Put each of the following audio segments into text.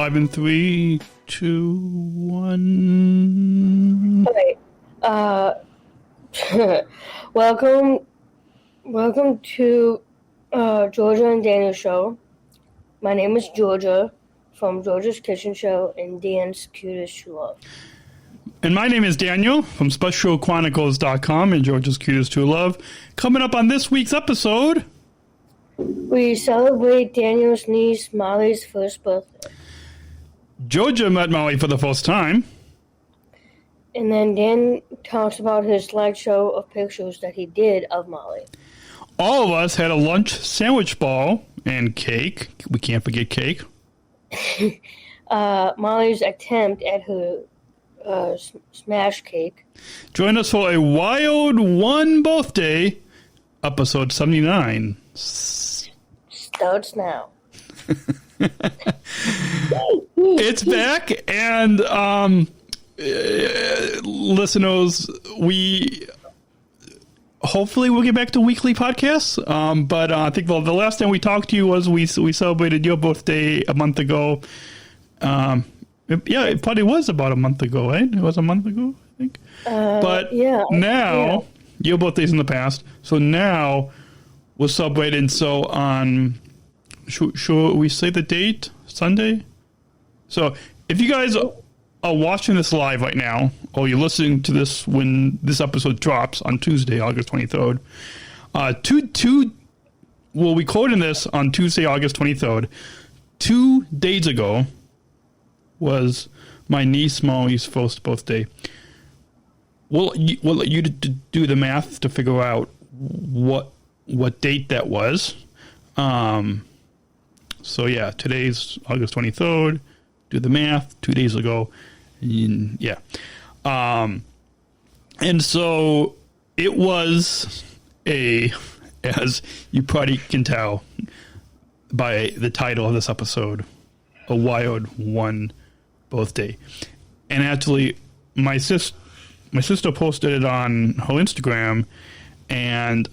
Live in 3, 2, 1. Okay. Welcome to Georgia and Daniel Show. My name is Georgia from Georgia's Kitchen Show and Dan's Cutest True Love. And my name is Daniel from SpecialChronicles.com and Georgia's Cutest True Love. Coming up on this week's episode, we celebrate Daniel's niece Molly's first birthday. Georgia met Molly for the first time. And then Dan talks about his slideshow of pictures that he did of Molly. All of us had a lunch sandwich ball and cake. We can't forget cake. Molly's attempt at her smash cake. Join us for a Wild One birthday, episode 79. Starts now. It's back, and listeners, hopefully we'll get back to weekly podcasts. But I think the last time we talked to you was we celebrated your birthday a month ago. It probably was about a month ago, right? It was a month ago, I think. But now your birthday's in the past, so now we're celebrating. So on, should we say the date? Sunday. So if you guys are watching this live right now, or you're listening to this when this episode drops on Tuesday, August 23rd, we're recording this on Tuesday, August 23rd. 2 days ago was my niece Molly's first birthday. We'll let you do the math to figure out what date that was. So yeah, today's August 23rd. Do the math. 2 days ago. Yeah. And so it was as you probably can tell by the title of this episode, a Wild One birthday. And actually, my sister posted it on her Instagram, and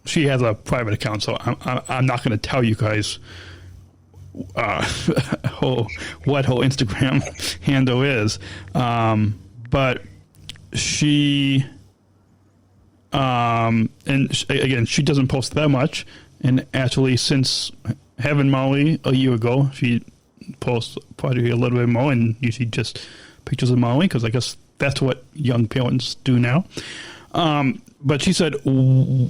she has a private account, so I'm not going to tell you guys what her Instagram handle is. But she, again, she doesn't post that much. And actually, since having Molly a year ago, she posts probably a little bit more, and usually just pictures of Molly, because I guess that's what young parents do now. But she said, so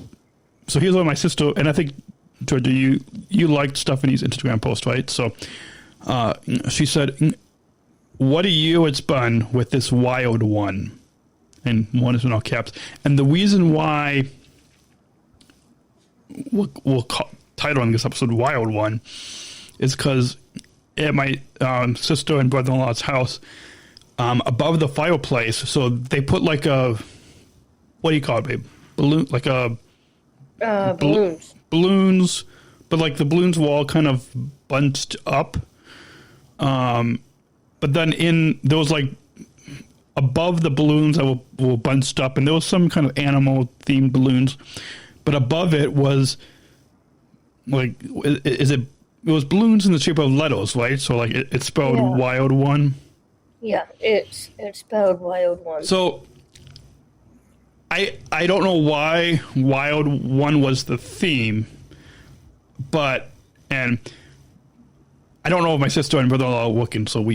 here's what my sister, and I think, Georgia, you liked Stephanie's Instagram post, right? So she said, what a year it's been with this Wild One. And one is in all caps. And the reason why we're titling this episode Wild One is because at my sister and brother-in-law's house, above the fireplace, so they put like a, what do you call it, babe? Balloon, like a... balloons. Balloons, but like the balloons were all kind of bunched up. But then there was like above the balloons that were bunched up, and there was some kind of animal themed balloons. But above it was like, it was balloons in the shape of letters, right? So like it's spelled Wild One. Yeah, it's spelled Wild One. So I don't know why Wild One was the theme, and I don't know if my sister and brother-in-law are working, so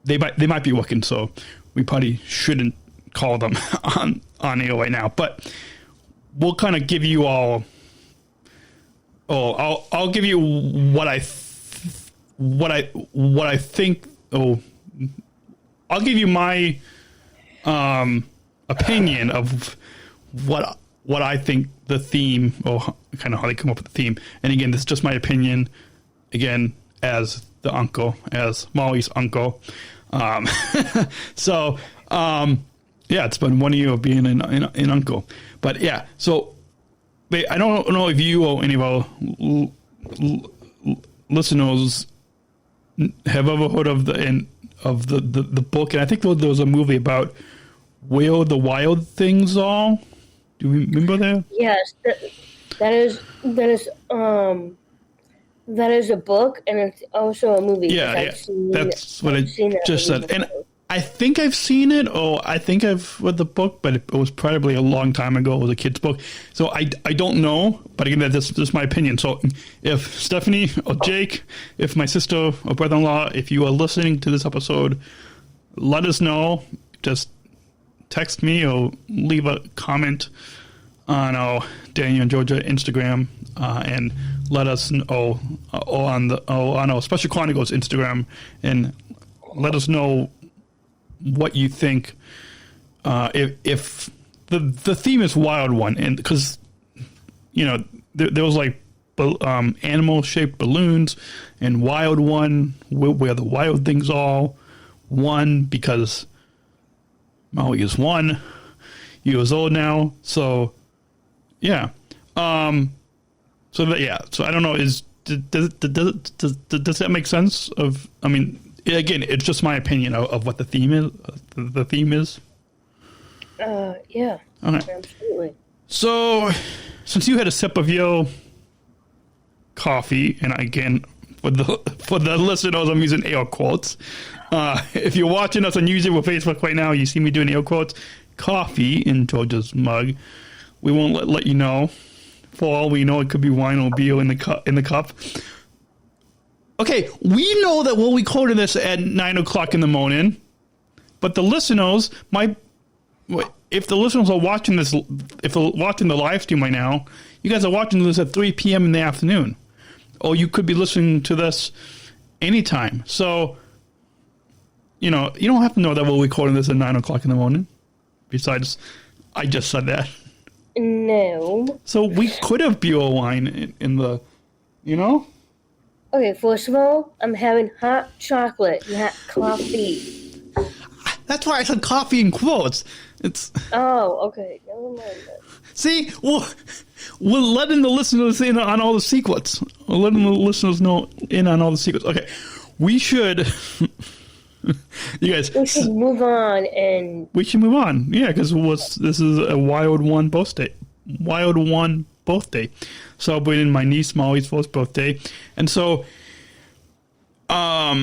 they might be working, so we probably shouldn't call them on air right now. But we'll kind of give you all. I'll give you what I think. I'll give you my opinion of what I think the theme, or kind of how they come up with the theme. And again, this is just my opinion. Again, as the uncle, as Molly's uncle. So it's been 1 year of being an uncle. But yeah, so I don't know if you or any of our listeners have ever heard of the book, and I think there was a movie about Where the Wild Things Are. Do you remember that? Yes, that is that is a book, and it's also a movie. Yeah, that's what I just said. Before. And I think I've seen it, or I think I've read the book, but it was probably a long time ago. It was a kid's book. So I don't know, but again, that's just my opinion. So if Stephanie or Jake, if my sister or brother-in-law, if you are listening to this episode, let us know. Just text me or leave a comment on our Daniel and Georgia Instagram, and let us know, or on our Special Chronicles Instagram, and let us know what you think. If the theme is wild one, and because there was like animal shaped balloons, and wild one where the wild things all one, because Molly is 1 years old now. So yeah. So I don't know. Does that make sense? I mean, again, it's just my opinion of what the theme is. The theme is. Yeah. Okay. Absolutely. So, since you had a sip of your coffee, and again, for the listeners, I'm using air quotes. If you're watching us on YouTube or Facebook right now, you see me doing air quotes. Coffee in Georgia's mug. We won't let you know. For all we know, it could be wine or beer in the cup. Okay, we know that we'll be quoting this at 9 o'clock in the morning, but the listeners if the listeners are watching this, if they're watching the live stream right now, you guys are watching this at 3 p.m. in the afternoon, or you could be listening to this anytime. So, you don't have to know that we'll be quoting this at 9 o'clock in the morning. Besides, I just said that. No. So we could have beer or wine in the, Okay, first of all, I'm having hot chocolate, not coffee. That's why I said coffee in quotes. It's. Oh, okay. Never mind that. See, we're letting the listeners in on all the secrets. We're letting the listeners know in on all the secrets. Okay, we should. You guys. We should move on We should move on. Yeah, because this is a wild one birthday. Wild one birthday. Celebrating my niece Molly's first birthday. And so my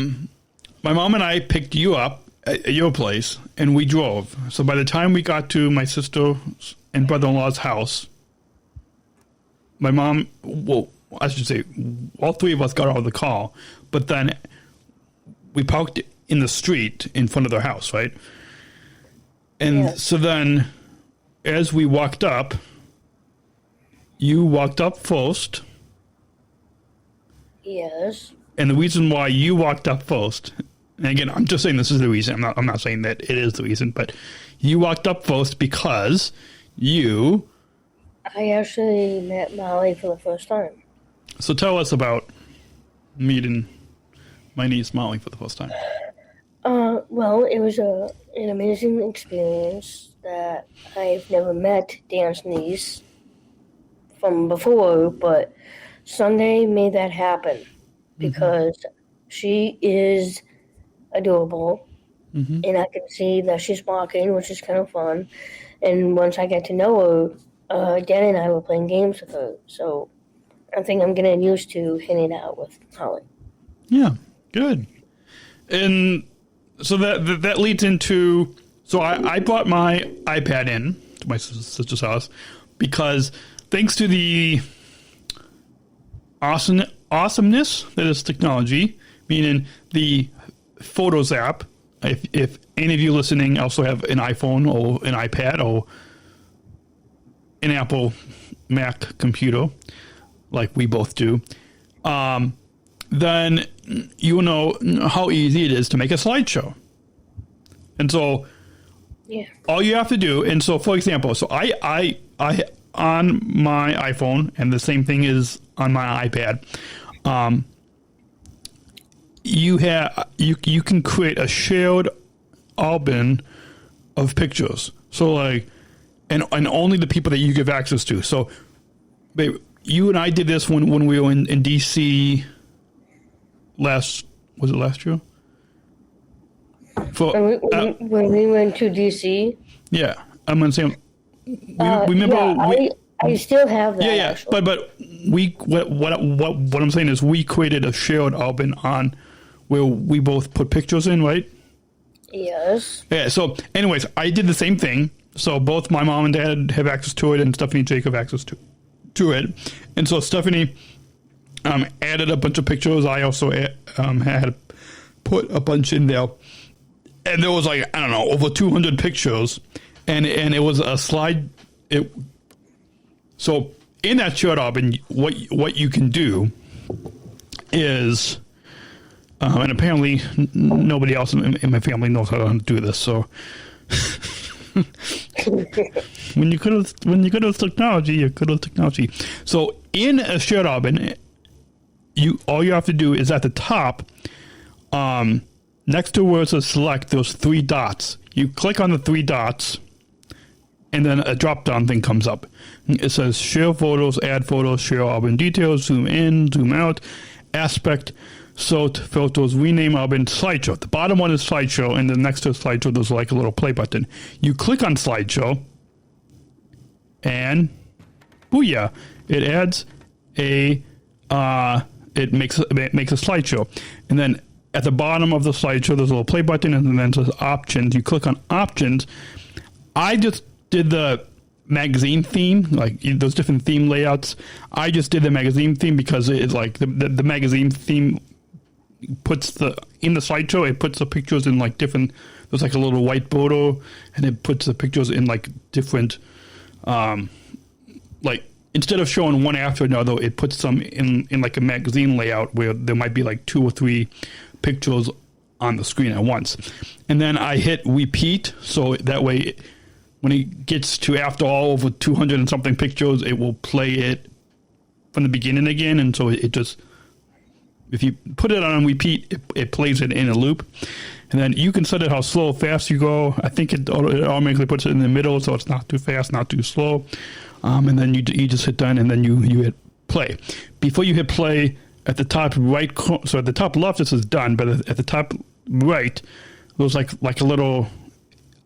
mom and I picked you up at your place, and we drove. So by the time we got to my sister and brother-in-law's house, my mom, I should say, all three of us got out of the car, but then we parked in the street in front of their house, right? And so then, as we walked up, you walked up first. Yes. And the reason why you walked up first, and again, I'm just saying this is the reason. I'm not saying that it is the reason, but you walked up first because I actually met Molly for the first time. So tell us about meeting my niece Molly for the first time. Well, it was an amazing experience that I've never met Dan's niece from before, but Sunday made that happen because she is adorable, and I can see that she's walking, which is kind of fun. And once I get to know her, Dan and I were playing games with her, so I think I'm getting used to hanging out with Holly. Yeah, good. And so that leads into, so I brought my iPad in to my sister's house because thanks to the awesomeness that is technology, meaning the Photos app, if any of you listening also have an iPhone or an iPad or an Apple Mac computer, like we both do, then you know how easy it is to make a slideshow. And so all you have to do, and so for example, so I on my iPhone, and the same thing is on my iPad, you can create a shared album of pictures. So like, and only the people that you give access to. So, babe, you and I did this when we were in DC last year? When we went to DC? Yeah. I'm going to say, remember... I still have that. Yeah. Actually. But what I'm saying is we created a shared album on where we both put pictures in, right? Yes. Yeah. So, anyways, I did the same thing. So both my mom and dad have access to it, and Stephanie and Jake have access to it. And so Stephanie added a bunch of pictures. I also had put a bunch in there, and there was like, I don't know, over 200 pictures, and it was a slide. So in that shared album, what you can do is, and apparently nobody else in my family knows how to do this. So when you could have technology, you could have technology. So in a shared album, all you have to do is at the top, next to where it says select, those three dots. You click on the three dots, and then a drop-down thing comes up. It says share photos, add photos, share album details, zoom in, zoom out, aspect, sort, filters, rename album, slideshow. The bottom one is slideshow, and then next to slideshow, there's like a little play button. You click on slideshow, and booyah, it adds it makes a slideshow. And then at the bottom of the slideshow, there's a little play button, and then it says options. You click on options. I just did the magazine theme, like those different theme layouts. I just did the magazine theme because it's like the magazine theme puts in the slideshow, it puts the pictures in like different, there's like a little white photo, and it puts the pictures in like different, like instead of showing one after another, it puts them in like a magazine layout where there might be like 2 or 3 pictures on the screen at once. And then I hit repeat, so that way when it gets to after all over 200 and something pictures, it will play it from the beginning again. And so it just, if you put it on repeat, it plays it in a loop. And then you can set it how slow or fast you go. I think it automatically puts it in the middle, so it's not too fast, not too slow. And then you just hit done, and then you hit play. Before you hit play, at the top right, so at the top left it says done, but at the top right, there's like a little,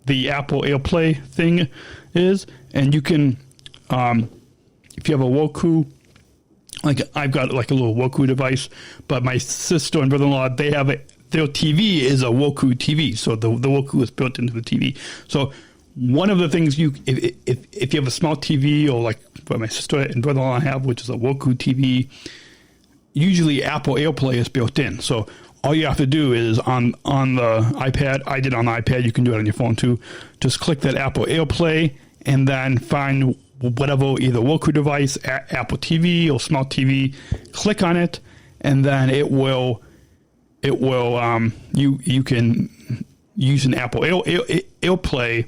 the Apple AirPlay thing is, and you can, if you have a Roku, like I've got like a little Roku device, but my sister and brother-in-law, they have their TV is a Roku TV, so the Roku is built into the TV. So one of the things if you have a smart TV, or like what my sister and brother-in-law have, which is a Roku TV, usually Apple AirPlay is built in. So all you have to do is on the iPad, I did on the iPad, you can do it on your phone too, just click that Apple AirPlay and then find whatever, either Roku device, Apple TV or smart TV, click on it, and then you can use an Apple AirPlay,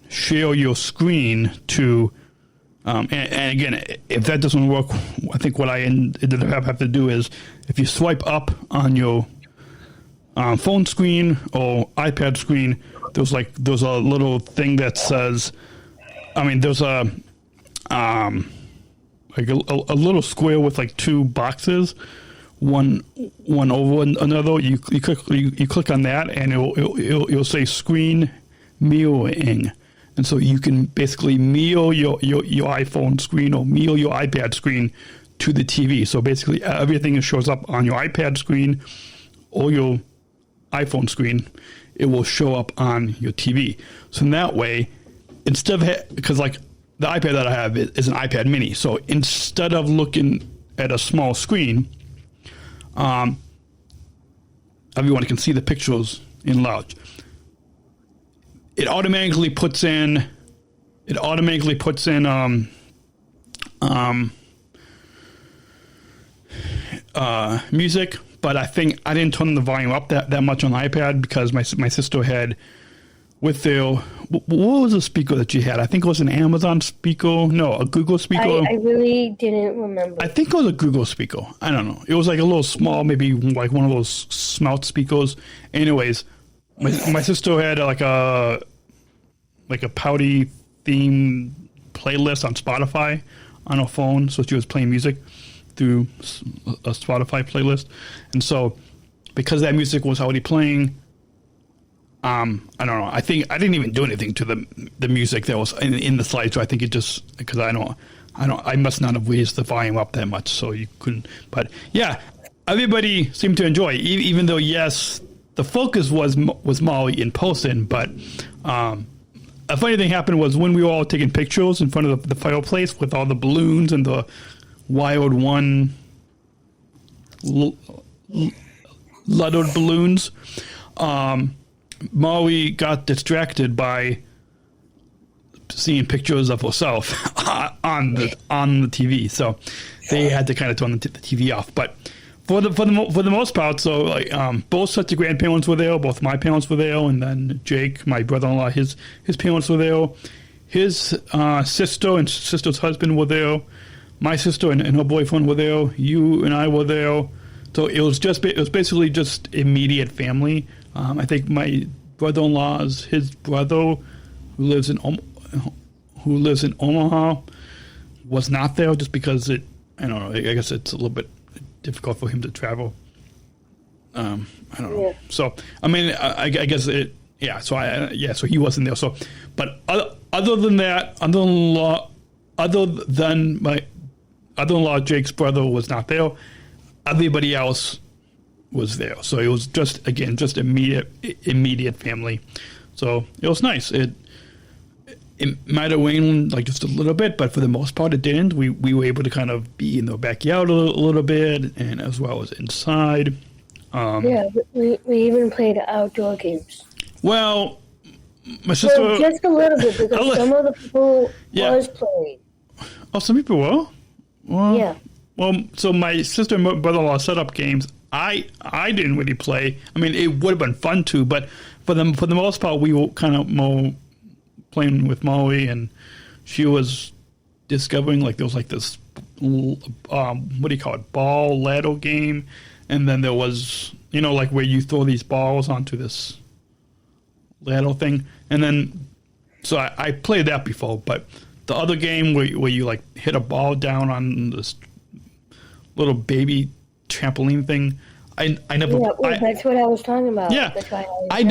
share your screen to, and again, if that doesn't work, I think what I ended up have to do is, if you swipe up on your phone screen or iPad screen, there's a little thing that says, there's a little square with like 2 boxes, one over another. You click on that, and it'll say screen mirroring. And so you can basically mirror your iPhone screen or mirror your iPad screen to the TV. So basically everything that shows up on your iPad screen or your iPhone screen, it will show up on your TV. So in that way, instead of, because like the iPad that I have is an iPad mini. So instead of looking at a small screen, everyone can see the pictures in large. It automatically puts in music, but I think I didn't turn the volume up that much on the iPad because my sister had with their, what was the speaker that she had? I think it was an Amazon speaker. No, a Google speaker. I really didn't remember. I think it was a Google speaker. I don't know. It was like a little small, maybe like one of those smart speakers. Anyways, my sister had like a pouty theme playlist on Spotify on her phone, so she was playing music through a Spotify playlist. And so because that music was already playing, I don't know. I think I didn't even do anything to the music that was in the slideshow. I think it just because I must not have raised the volume up that much, so you couldn't. But yeah, everybody seemed to enjoy, even though yes, the focus was Molly in person. But a funny thing happened was when we were all taking pictures in front of the fireplace with all the balloons and the Wild One lettered balloons. Molly got distracted by seeing pictures of herself on the TV, so they had to kind of turn the TV off. But for the most part, so like both sets of grandparents were there. Both my parents were there, and then Jake, my brother-in-law, his parents were there. His sister and sister's husband were there. My sister and her boyfriend were there. You and I were there. So it was basically just immediate family. I think my brother-in-law's his brother who lives in Omaha was not there just because I don't know. I guess it's a little bit difficult for him to travel. I don't know. Yeah. So I mean, I guess it. Yeah. So so he wasn't there. So, but other than that, other than my other-in-law Jake's brother was not there. Everybody else was there. So it was just immediate family. So it was nice. It might have waned like just a little bit, but for the most part it didn't. We were able to kind of be in the backyard a little bit, and as well as inside. We even played outdoor games. Well, my sister... Well, just a little bit, because some of the people was playing. Oh, some people were? Well, yeah. Well, so my sister and brother-in-law set up games. I didn't really play. I mean, it would have been fun too, but for the most part, we were kind of more playing with Molly, and she was discovering like there was like this what do you call it, ball ladder game, and then there was like where you throw these balls onto this ladder thing, and then so I played that before, but the other game where you like hit a ball down on this little baby trampoline thing, I never. Yeah, well, that's what I was talking about. Yeah, that's why I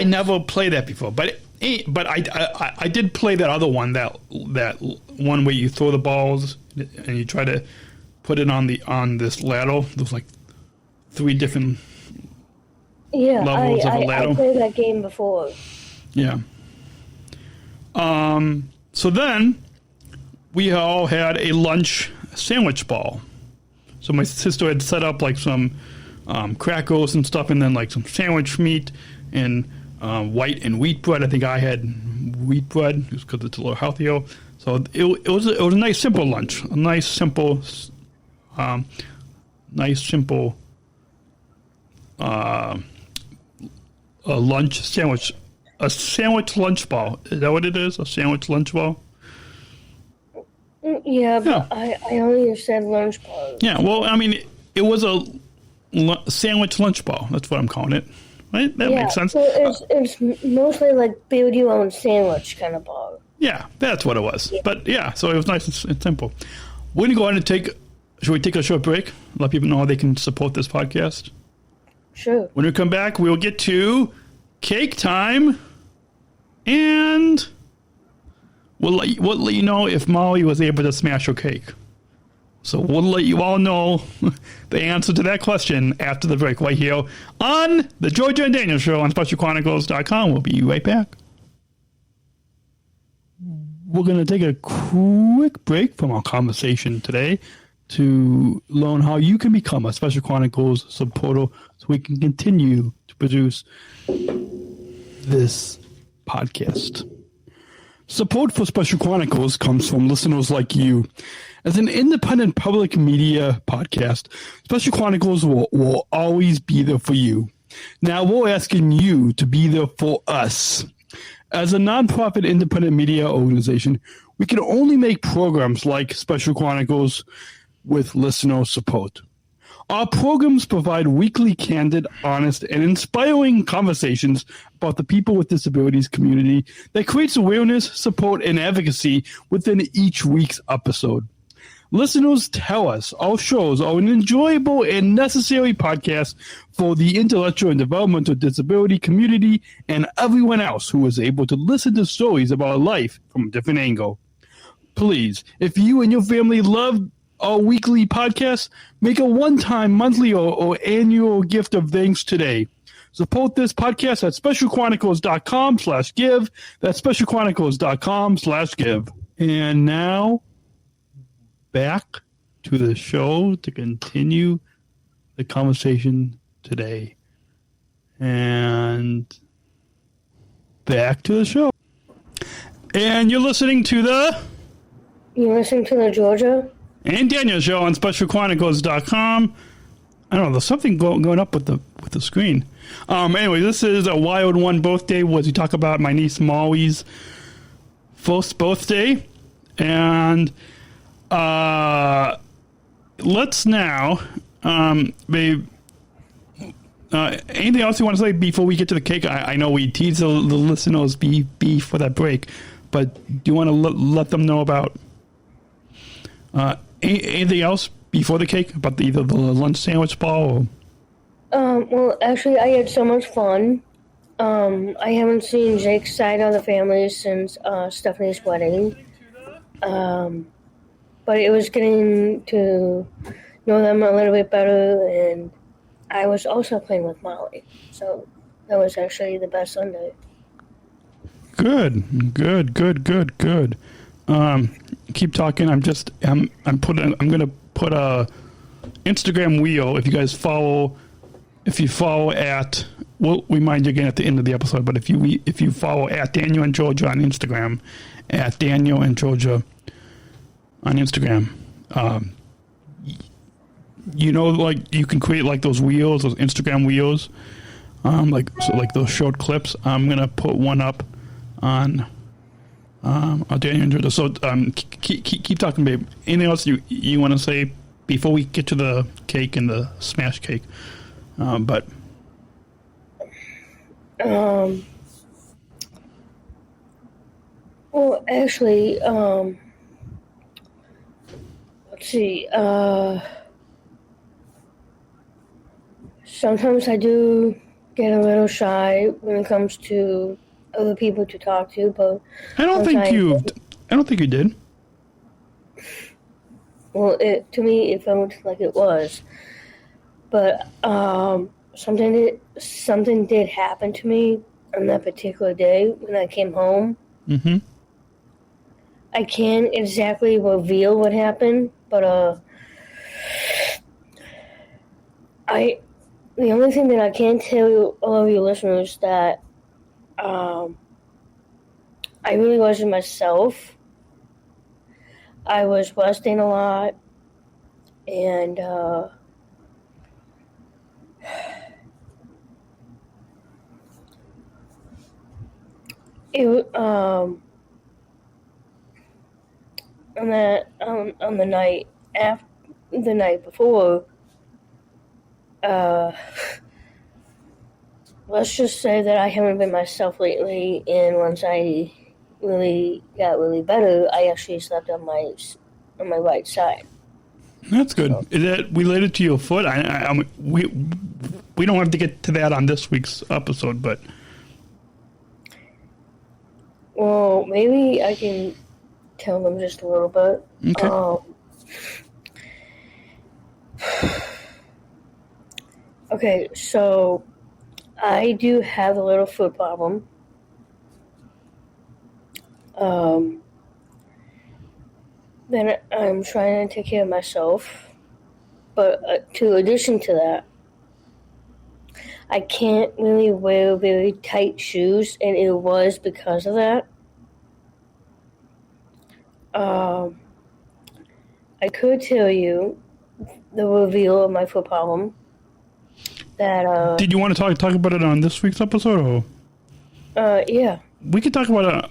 never played that before, but I did play that other one, that one where you throw the balls and you try to put it on this ladder. There's like 3 different levels of a ladder. I played that game before. Yeah. So then we all had a lunch sandwich ball. So my sister had set up like some crackers and stuff, and then like some sandwich meat and white and wheat bread. I think I had wheat bread just because it's a little healthier. So it was a nice simple lunch, a nice simple lunch sandwich. A sandwich lunch ball. Is that what it is? A sandwich lunch ball? Yeah, but I only said lunch ball. Yeah, well, I mean, it was a sandwich lunch ball. That's what I'm calling it. Right? That makes sense. So it's mostly like build your own sandwich kind of ball. Yeah, that's what it was. Yeah. But yeah, so it was nice and simple. We're going to go ahead and should we take a short break? Let people know how they can support this podcast? Sure. When we come back, we'll get to cake time. And we'll let you know if Molly was able to smash her cake. So we'll let you all know the answer to that question after the break right here on the Georgia and Daniel Show on SpecialChronicles.com. We'll be right back. We're going to take a quick break from our conversation today to learn how you can become a Special Chronicles supporter so we can continue to produce this podcast. Support for Special Chronicles comes from listeners like you. As an independent public media podcast, Special Chronicles will always be there for you. Now we're asking you to be there for us. As a nonprofit independent media organization, we can only make programs like Special Chronicles with listener support. Our programs provide weekly, candid, honest, and inspiring conversations about the people with disabilities community that creates awareness, support, and advocacy within each week's episode. Listeners tell us our shows are an enjoyable and necessary podcast for the intellectual and developmental disability community and everyone else who is able to listen to stories about life from a different angle. Please, if you and your family love our weekly podcast, make a one-time, monthly, or annual gift of thanks today. Support this podcast at specialchronicles.com/give. That's specialchronicles.com/give. And now, back to the show to continue the conversation today. And back to the show. And you're listening to the Georgia and Daniel Show on specialchronicles.com. I don't know, there's something going up with the screen. Anyway, this is a wild one. Birthday was we talk about my niece Molly's first birthday, and let's now, babe. Anything else you want to say before we get to the cake? I know we teased the listeners before that break, but do you want to let them know about anything else before the cake about either the lunch sandwich ball or? Well, actually, I had so much fun. I haven't seen Jake's side of the family since Stephanie's wedding. But it was getting to know them a little bit better, and I was also playing with Molly. So that was actually the best Sunday. Good. Keep talking. I'm gonna put a Instagram wheel. If you follow at, we'll remind you again at the end of the episode. But if you follow at Daniel and Georgia on Instagram, at Daniel and Georgia on Instagram, like you can create like those wheels, those Instagram wheels, like those short clips. I'm gonna put one up on Daniel and Georgia. So keep talking, babe. Anything else you want to say before we get to the cake and the smash cake? Well, actually, let's see, sometimes I do get a little shy when it comes to other people to talk to, but I don't think you did. Well, to me, it felt like it was. But something did happen to me on that particular day when I came home. Mm-hmm. I can't exactly reveal what happened, but the only thing that I can tell all of you listeners that I really wasn't myself. I was resting a lot, and on the night before, let's just say that I haven't been myself lately, and once I really got really better, I actually slept on my right side. That's good. So, is that related to your foot? We don't have to get to that on this week's episode, but well, maybe I can tell them just a little bit. Okay. Okay, so I do have a little foot problem. Then I'm trying to take care of myself. But to addition to that, I can't really wear very tight shoes, and it was because of that. I could tell you the reveal of my foot problem. That did you want to talk about it on this week's episode, or? Yeah. We could talk about it.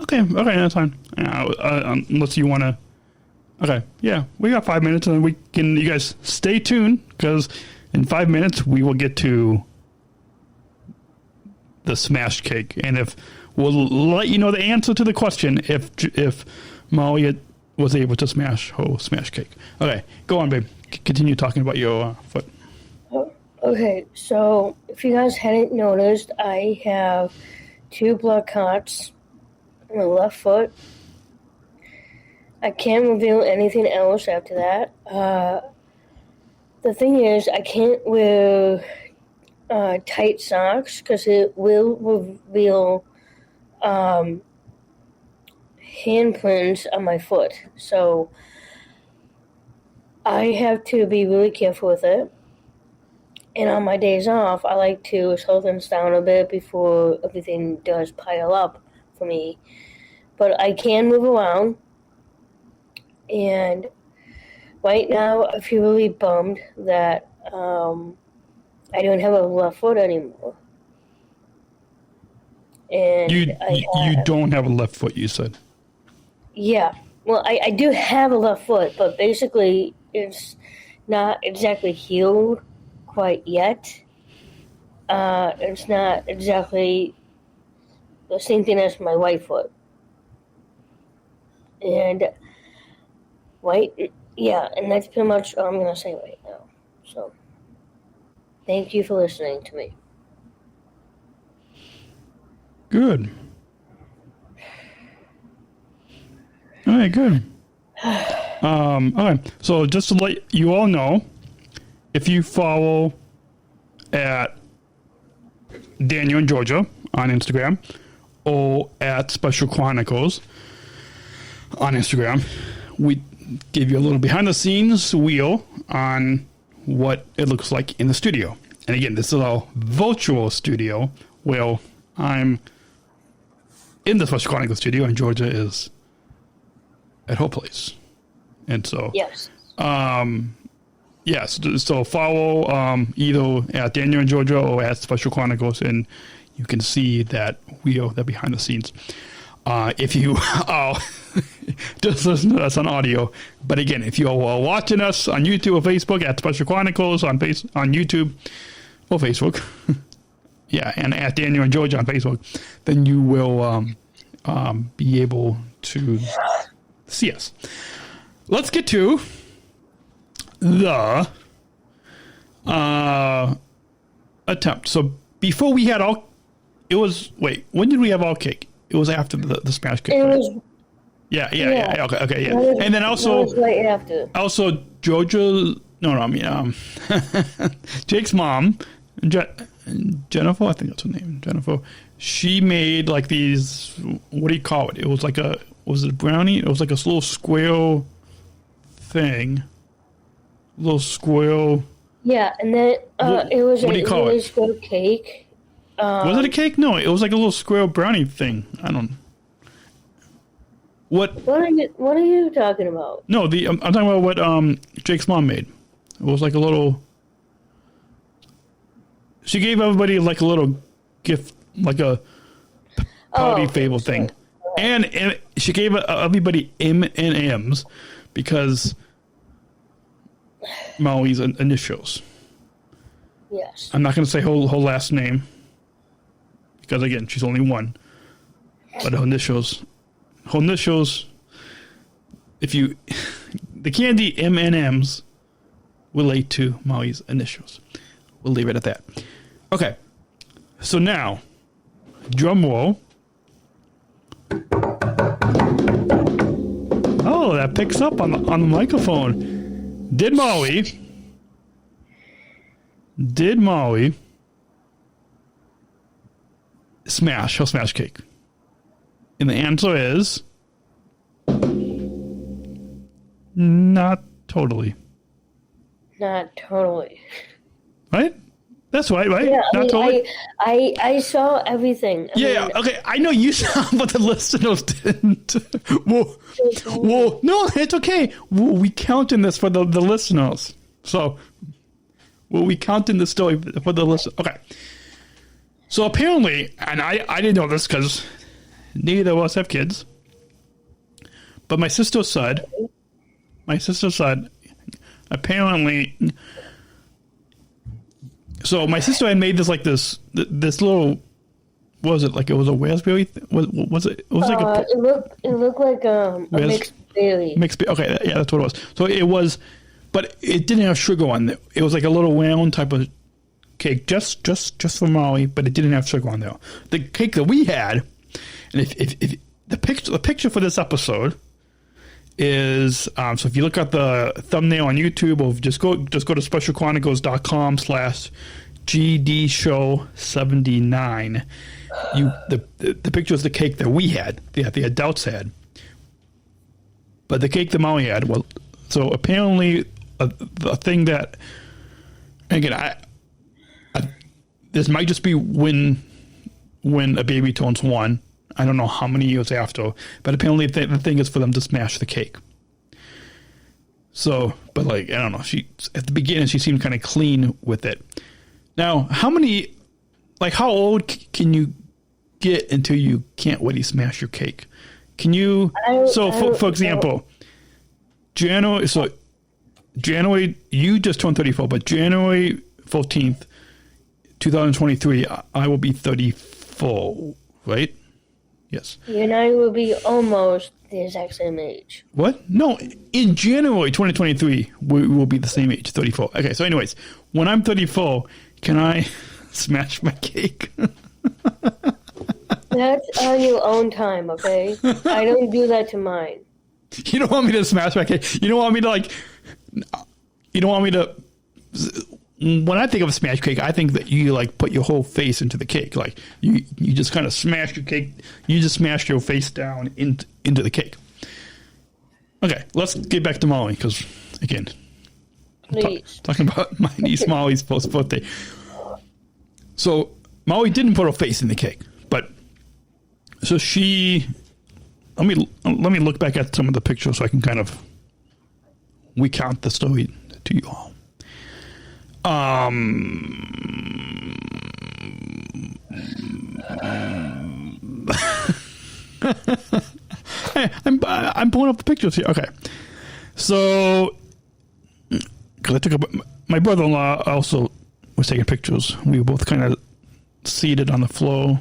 Okay, that's fine. Unless you want to. Okay, yeah, we got 5 minutes, and we can. You guys stay tuned, because in 5 minutes we will get to the smashed cake, and if we'll let you know the answer to the question if Molly was able to smash cake. Okay, go on, babe. Continue talking about your foot. Okay, so if you guys hadn't noticed, I have 2 blood clots on my left foot. I can't reveal anything else after that. The thing is, I can't wear tight socks because it will reveal handprints on my foot. So I have to be really careful with it. And on my days off, I like to slow things down a bit before everything does pile up for me. But I can move around. And right now, I feel really bummed that I don't have a left foot anymore. And you don't have a left foot, you said. Yeah. Well, I do have a left foot, but basically it's not exactly healed quite yet. It's not exactly the same thing as my right foot. And and that's pretty much all I'm going to say right now. So, thank you for listening to me. Good. All right, good. Okay, so just to let you all know, if you follow at Daniel and Georgia on Instagram or at Special Chronicles on Instagram, we give you a little behind the scenes wheel on what it looks like in the studio. And again, this is a virtual studio where I'm in the Special Chronicles studio and Georgia is at her place. And so, yes. Yes, so follow either at Daniel and Georgia or at Special Chronicles, and you can see that wheel, that behind the scenes. If you just listen to us on audio, but again, if you're watching us on YouTube or Facebook at Special Chronicles on YouTube or Facebook, yeah, and at Daniel and Georgia on Facebook, then you will be able to see us. Let's get to the attempt. So before we had when did we have all cake? It was after the smash cake. It right? was. Yeah. Okay, yeah. And then also, right after. Also, Georgia. Jake's mom, Jennifer. I think that's her name, Jennifer. She made like these. What do you call it? It was like was it a brownie? It was like a little square thing. Little square. Yeah, and then it was what do you call it? Square cake. Was it a cake? No, it was like a little square brownie thing. I don't. What are you talking about? No, I'm talking about what Jake's mom made. It was like a little. She gave everybody like a little gift, like a party fable thing, and she gave everybody M&Ms because Molly's initials. Yes. I'm not going to say her last name because again, she's only one. But her initials. If you, the candy M&Ms relate to Molly's initials. We'll leave it at that. Okay. So now, drum roll. Oh, that picks up on the microphone. Did Molly smash her smash cake? And the answer is not totally. Not totally. Right? That's right? Yeah, not totally. I saw everything. Okay. I know you saw, but the listeners didn't. Well, no, it's okay. We counting this for the listeners. So, we counting the story for the listeners. Okay. So apparently, and I didn't know this because neither of us have kids, but my sister said, apparently, so my sister had made this little, what was it, like it was a raspberry? Was it? It was like it looked like a mixed Really? Okay, yeah, that's what it was. So it was, but it didn't have sugar on it. It was like a little round type of cake, just for Molly, but it didn't have sugar on there. The cake that we had, and if the picture for this episode is so if you look at the thumbnail on YouTube, or just go to specialchronicles.com/GDShow79. The picture is the cake that we had, that the adults had. But the cake that Molly had, well, so apparently the thing that, again, I this might just be when a baby turns 1. I don't know how many years after, but apparently the thing is for them to smash the cake. So, but like, I don't know, at the beginning she seemed kind of clean with it. Now, how old can you get until you can't really smash your cake? Can you? For example, January. You just turned 34, but January 14th, 2023, I will be 34, right? Yes. You and I will be almost the exact same age. What? No, in January 2023, we will be the same age, 34. Okay, so anyways, when I'm 34, can I smash my cake? That's on your own time, okay? I don't do that to mine. You don't want me to smash my cake? You don't want me to, when I think of a smash cake, I think that you put your whole face into the cake. Like you just kind of smash your cake. You just smash your face down into the cake. Okay, let's get back to Molly because again, talking about my niece Molly's birthday. So Molly didn't put her face in the cake, but so she. Let me look back at some of the pictures so I can kind of recount the story to you all. I'm pulling up the pictures here. Okay, so because I took my brother-in-law also was taking pictures. We were both kind of seated on the floor.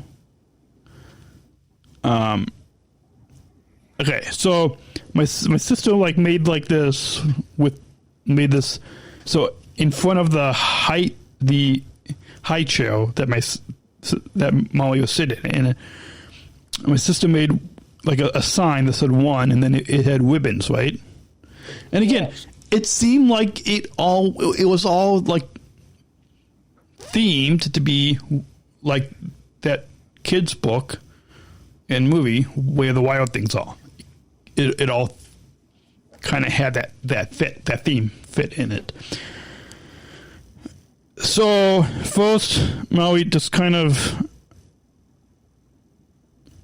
Okay, so my sister made this so in front of the high chair that Molly was sitting in. My sister made a sign that said 1, and then it had ribbons, right? And again, yes. It seemed like it was all themed to be like that kids book and movie Where the Wild Things Are. It all kind of had that theme fit in it. So first, Molly just kind of,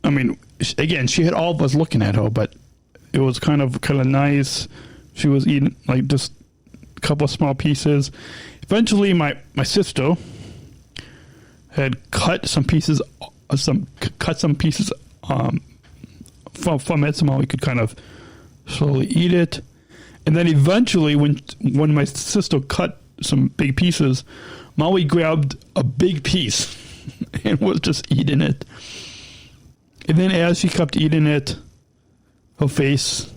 again, she had all of us looking at her, but it was kind of nice. She was eating just a couple of small pieces. Eventually, my sister had cut some pieces from it, so Molly could kind of slowly eat it. And then eventually, when my sister cut some big pieces, Molly grabbed a big piece and was just eating it. And then as she kept eating it, her face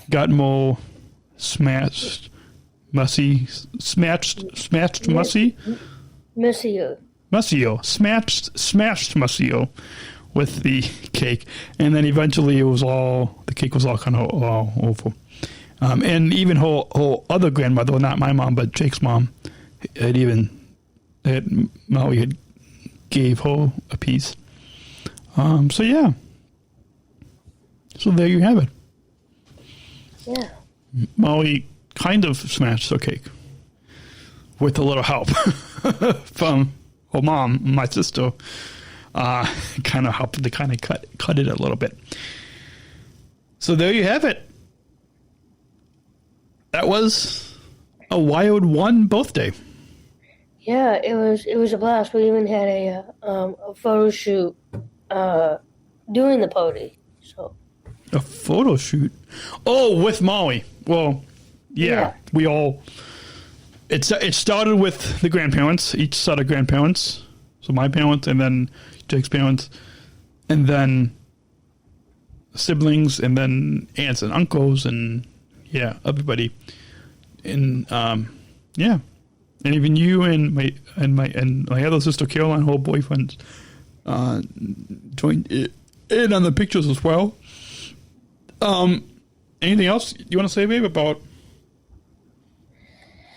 got more smashed, mussy, smashed, mussy? Mussy-o, smashed mussy-o with the cake. And then eventually the cake was all kind of all over. And even her other grandmother, well, not my mom, but Jake's mom, Molly had gave her a piece. So yeah. So there you have it. Yeah. Molly kind of smashed her cake with a little help from her mom, my sister. Kind of helped to kind of cut it a little bit. So there you have it. That was a wild one birthday. Yeah, it was a blast. We even had a photo shoot doing the party. So a photo shoot? Oh, with Molly. Well, yeah. We all. It started with the grandparents, each set of grandparents. So my parents, and then Jake's parents, and then siblings, and then aunts and uncles, and everybody, and and even you and my other sister Caroline, her boyfriend, joined in on the pictures as well. Anything else you want to say, babe, about?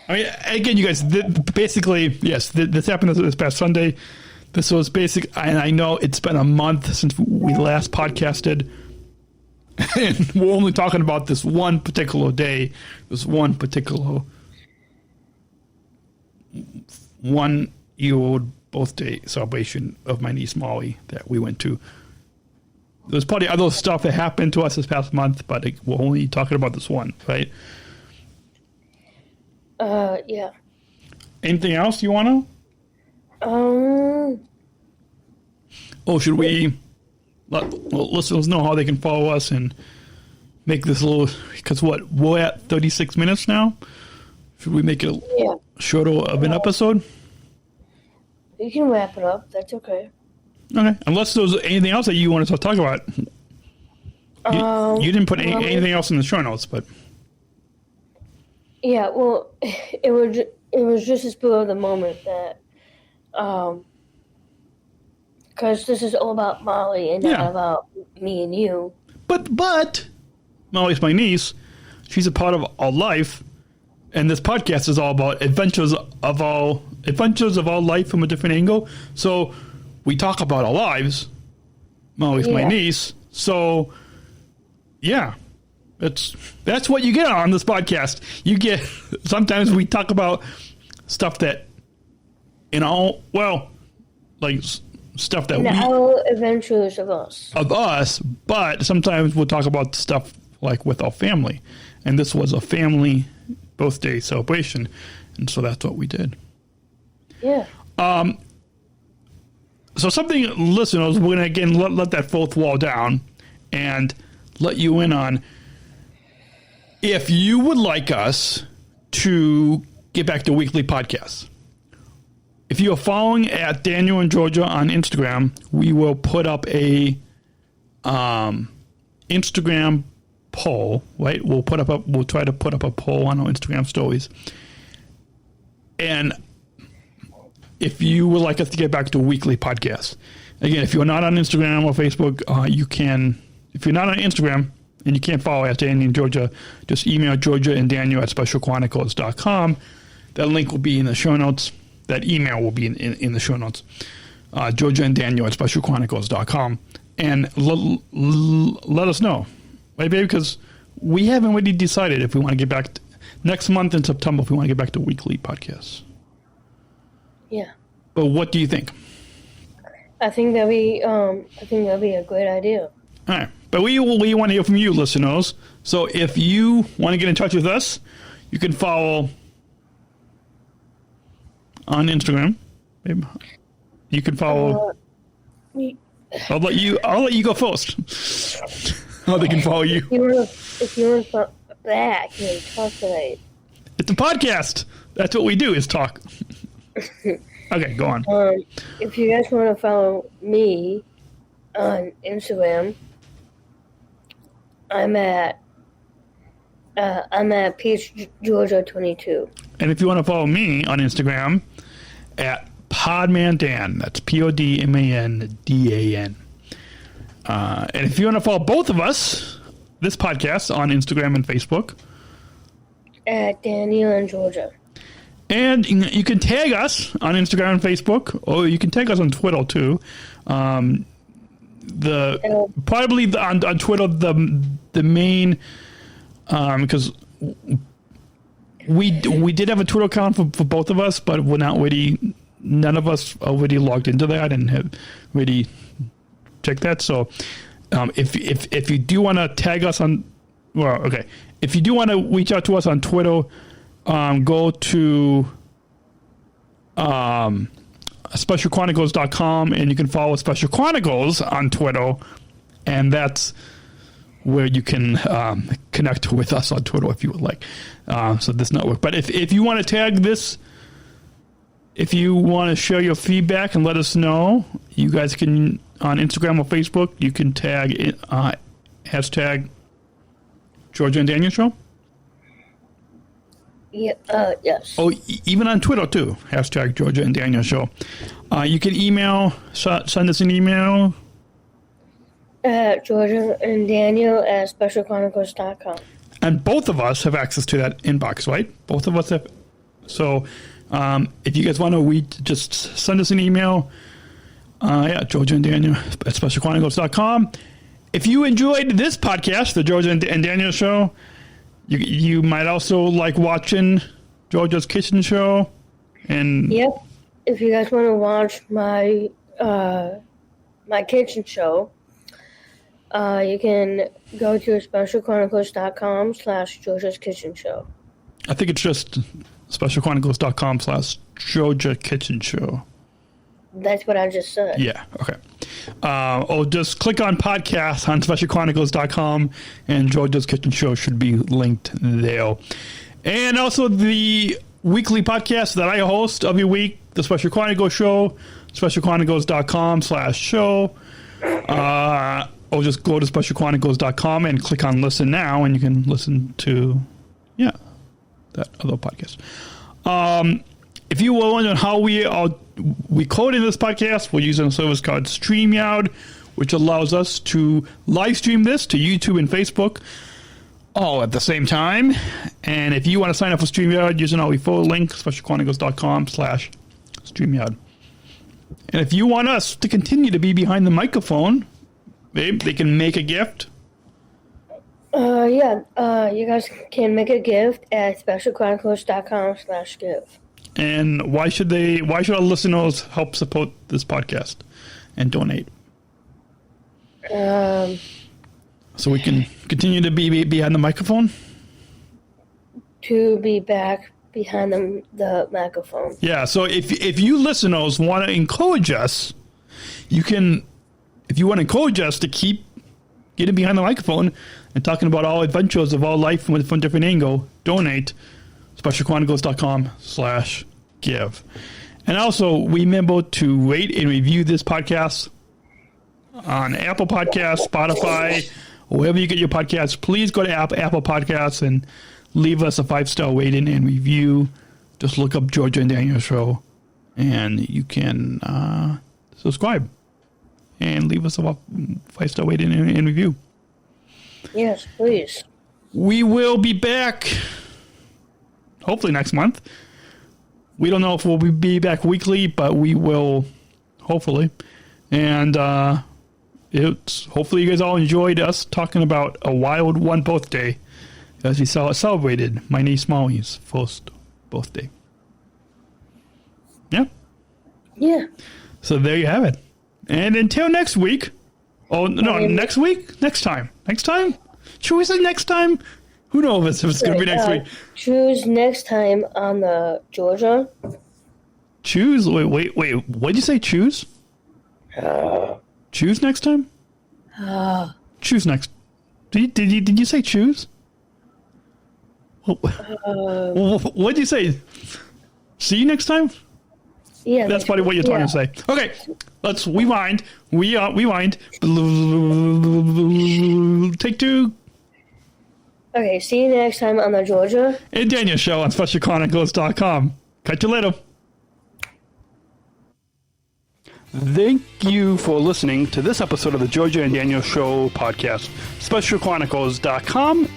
I mean, again, you guys, basically, yes, this happened this past Sunday. This was basic, and I know it's been a month since we last podcasted, and we're only talking about this one particular day, this one particular 1-year-old birthday celebration of my niece Molly that we went to. There's probably other stuff that happened to us this past month, but we're only talking about this one, right? Yeah. Anything else you want to? Should we let listeners know how they can follow us and make this a little, because we're at 36 minutes now. Should we make it shorter of an episode? You can wrap it up. That's okay. Okay. Unless there's anything else that you want to talk about. You didn't put anything else in the show notes, but. Yeah, well, it was just a spur of the moment that, because this is all about Molly and not about me and you. But Molly's my niece. She's a part of our life, and this podcast is all about adventures of our life from a different angle. So we talk about our lives. Molly's my niece. So that's what you get on this podcast. You get, sometimes we talk about stuff that, like stuff that our adventures of us, but sometimes we'll talk about stuff like with our family. And this was a family birthday celebration. And so that's what we did. Yeah. So something, listeners, we're going to again let that fourth wall down and let you in on, if you would like us to get back to weekly podcasts. If you are following at Daniel and Georgia on Instagram, we will put up a Instagram poll, right? We'll try to put up a poll on our Instagram stories. And if you would like us to get back to weekly podcasts. Again, if you're not on Instagram or Facebook, you can, if you're not on Instagram and you can't follow at Daniel and Georgia, just email GeorgiaandDaniel at specialchronicles.com. That link will be in the show notes. That email will be in the show notes. GeorgiaandDaniel at specialchronicles.com. And let us know. Right, babe? Because we haven't really decided if we want to get back next month in September, if we want to get back to weekly podcasts. Yeah. But what do you think? I think that'd be a great idea. All right. But we want to hear from you, listeners. So if you want to get in touch with us, you can follow on Instagram. Maybe. You can follow. I'll let you go first. How they can follow you. If you want to back and talk tonight. It's a podcast. That's what we do, is talk. Okay, go on. If you guys want to follow me on Instagram, I'm at Peach Georgia 22. And if you want to follow me on Instagram, at PodmanDan. That's PodmanDan. And if you want to follow both of us, this podcast on Instagram and Facebook, at Daniel and Georgia. And you can tag us on Instagram and Facebook, or you can tag us on Twitter too. Probably on Twitter the main, because we did have a Twitter account for both of us, but we're not really, none of us are really logged into that and have really checked that. So if you do want to tag us on, if you do want to reach out to us on Twitter, go to specialchronicles.com and you can follow Special Chronicles on Twitter, and that's where you can connect with us on Twitter if you would like. So this network. But if you want to tag this, if you want to share your feedback and let us know, you guys can, on Instagram or Facebook, you can tag it, hashtag Georgia and Daniel Show? Yeah, yes. Oh, even on Twitter, too. Hashtag Georgia and Daniel Show. You can send us an email. GeorgiaandDaniel@specialchronicles.com. And both of us have access to that inbox, right? Both of us have. So if you guys want to, just send us an email. Georgia and Daniel at specialchronicles.com. If you enjoyed this podcast, the Georgia and Daniel Show, you might also like watching Georgia's Kitchen Show. And yep. If you guys want to watch my kitchen show, you can go to specialchronicles.com/Georgia's Kitchen Show. I think it's just specialchronicles.com/Georgia Kitchen Show. That's what I just said. Yeah, okay. Just click on podcasts on specialchronicles.com, and Georgia's Kitchen Show should be linked there. And also the weekly podcast that I host every week, the Special Chronicles Show, specialchronicles.com/show. Or just go to specialchronicles.com and click on Listen Now, and you can listen to, that other podcast. If you were wondering how we recording this podcast, we're using a service called StreamYard, which allows us to live stream this to YouTube and Facebook all at the same time. And if you want to sign up for StreamYard using our referral link, specialchronicles.com/StreamYard. And if you want us to continue to be behind the microphone, babe, they can make a gift. You guys can make a gift at specialchronicles.com/give. And why should our listeners help support this podcast and donate? So we can continue to be behind the microphone? To be back behind the microphone. Yeah, so if you listeners want to encourage us, you can, if you want to encourage us to keep getting behind the microphone and talking about all adventures of our life from a different angle, donate, specialchronicles.com/give. And also, remember to rate and review this podcast on Apple Podcasts, Spotify, wherever you get your podcasts. Please go to Apple Podcasts and leave us a 5-star rating and review. Just look up Georgia and Daniel Show, and you can subscribe and leave us a 5-star rating and review. Yes, please. We will be back hopefully next month. We don't know if we'll be back weekly, but we will, hopefully. And hopefully you guys all enjoyed us talking about a wild one birthday as we celebrated my niece Molly's first birthday. Yeah? Yeah. So there you have it. And until next week. Oh, no, next week? Next time. Next time? Should we say next time? Who knows if it's going to be next week? Choose next time on the Georgia. Choose? Wait. What did you say, choose? Choose next time? Choose next. Did you say choose? What did you say? See you next time? Yeah. That's probably what you're trying to say. Okay, let's rewind. Rewind. Take two. Okay, see you next time on the Georgia and Daniel Show on SpecialChronicles.com. Catch you later. Thank you for listening to this episode of the Georgia and Daniel Show podcast. SpecialChronicles.com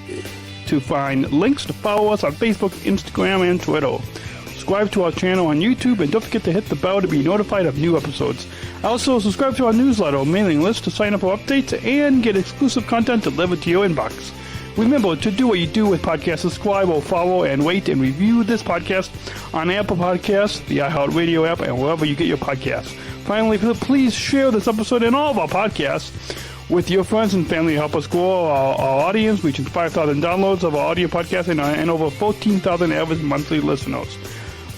to find links to follow us on Facebook, Instagram, and Twitter. Subscribe to our channel on YouTube, and don't forget to hit the bell to be notified of new episodes. Also, subscribe to our newsletter mailing list to sign up for updates and get exclusive content delivered to your inbox. Remember to do what you do with podcasts. Subscribe or follow and rate and review this podcast on Apple Podcasts, the iHeartRadio app, and wherever you get your podcasts. Finally, please share this episode and all of our podcasts with your friends and family to help us grow our audience, reaching 5,000 downloads of our audio podcast and over 14,000 average monthly listeners.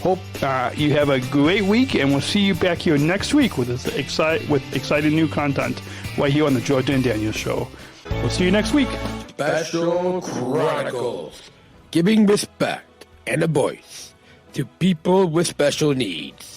Hope you have a great week, and we'll see you back here next week with exciting new content right here on the Georgia and Daniel Show. We'll see you next week. Special Chronicles, giving respect and a voice to people with special needs.